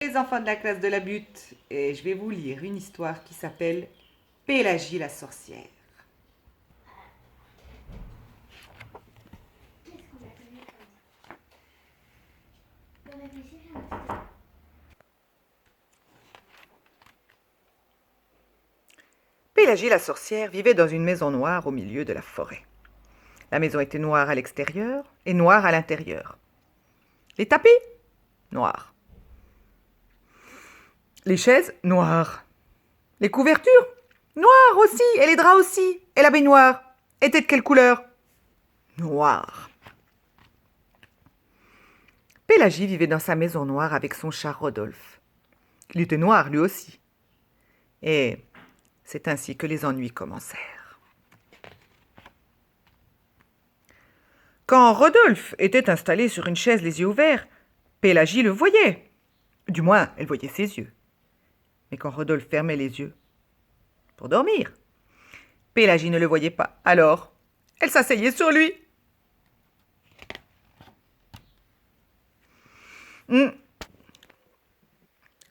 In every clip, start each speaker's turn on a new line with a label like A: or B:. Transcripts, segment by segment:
A: Les enfants de la classe de la butte, et je vais vous lire une histoire qui s'appelle Pélagie la sorcière. Pélagie la sorcière vivait dans une maison noire au milieu de la forêt. La maison était noire à l'extérieur et noire à l'intérieur. Les tapis, noirs. Les chaises, noires. Les couvertures, noires aussi. Et les draps aussi. Et la baignoire était de quelle couleur? Noire. Pélagie vivait dans sa maison noire avec son chat Rodolphe. Il était noir lui aussi. Et c'est ainsi que les ennuis commencèrent. Quand Rodolphe était installé sur une chaise les yeux ouverts, Pélagie le voyait. Du moins, elle voyait ses yeux. Mais quand Rodolphe fermait les yeux pour dormir, Pélagie ne le voyait pas. Alors, elle s'asseyait sur lui.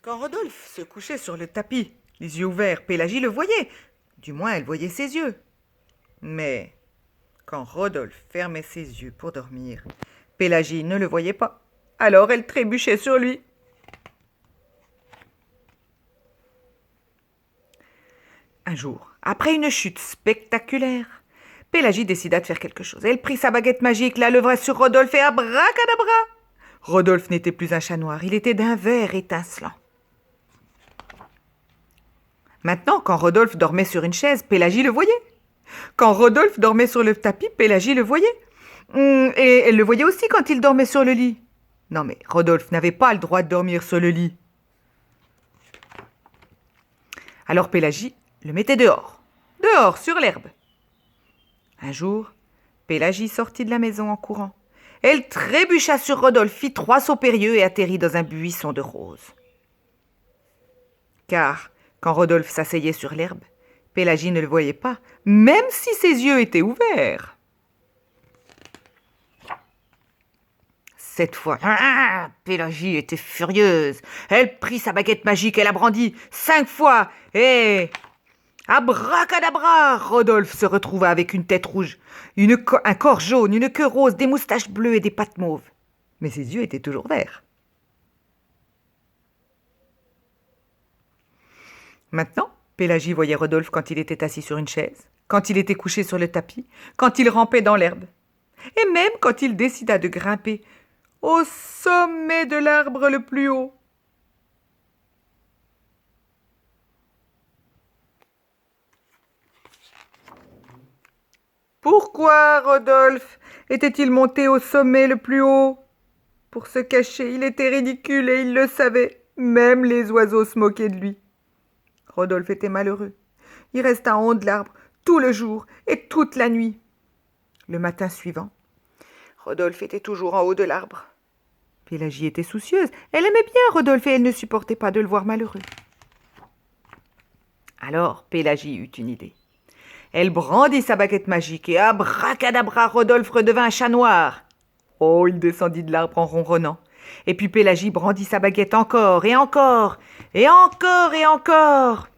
A: Quand Rodolphe se couchait sur le tapis, les yeux ouverts, Pélagie le voyait. Du moins, elle voyait ses yeux. Mais quand Rodolphe fermait ses yeux pour dormir, Pélagie ne le voyait pas. Alors elle trébuchait sur lui. Un jour, après une chute spectaculaire, Pélagie décida de faire quelque chose. Elle prit sa baguette magique, la levra sur Rodolphe et abracadabra. Rodolphe n'était plus un chat noir, il était d'un vert étincelant. Maintenant, quand Rodolphe dormait sur une chaise, Pélagie le voyait. Quand Rodolphe dormait sur le tapis, Pélagie le voyait. Et elle le voyait aussi quand il dormait sur le lit. Non mais Rodolphe n'avait pas le droit de dormir sur le lit. Alors Pélagie le mettait dehors. Dehors, sur l'herbe. Un jour, Pélagie sortit de la maison en courant. Elle trébucha sur Rodolphe, fit 3 sauts périlleux et atterrit dans un buisson de roses. Car, quand Rodolphe s'asseyait sur l'herbe, Pélagie ne le voyait pas, même si ses yeux étaient ouverts. Cette fois, Pélagie était furieuse. Elle prit sa baguette magique et la brandit 5 fois et... Abracadabra! Rodolphe se retrouva avec une tête rouge, un corps jaune, une queue rose, des moustaches bleues et des pattes mauves. Mais ses yeux étaient toujours verts. Maintenant, Pélagie voyait Rodolphe quand il était assis sur une chaise, quand il était couché sur le tapis, quand il rampait dans l'herbe, et même quand il décida de grimper au sommet de l'arbre le plus haut. Pourquoi Rodolphe était-il monté au sommet le plus haut? Pour se cacher, il était ridicule et il le savait. Même les oiseaux se moquaient de lui. Rodolphe était malheureux. Il resta en haut de l'arbre tout le jour et toute la nuit. Le matin suivant, Rodolphe était toujours en haut de l'arbre. Pélagie était soucieuse. Elle aimait bien Rodolphe et elle ne supportait pas de le voir malheureux. Alors Pélagie eut une idée. Elle brandit sa baguette magique et abracadabra, Rodolphe redevint un chat noir. Oh, il descendit de l'arbre en ronronnant. Et puis Pélagie brandit sa baguette encore et encore, et encore et encore.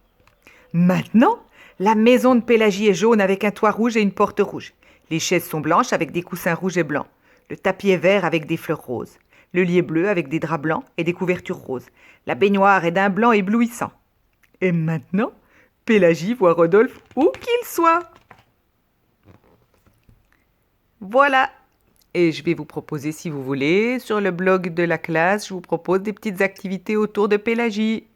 A: Maintenant, la maison de Pélagie est jaune avec un toit rouge et une porte rouge. Les chaises sont blanches avec des coussins rouges et blancs. Le tapis est vert avec des fleurs roses. Le lit est bleu avec des draps blancs et des couvertures roses. La baignoire est d'un blanc éblouissant. Et maintenant, Pélagie voit Rodolphe où qu'il soit. Voilà. Et je vais vous proposer, si vous voulez, sur le blog de la classe, je vous propose des petites activités autour de Pélagie.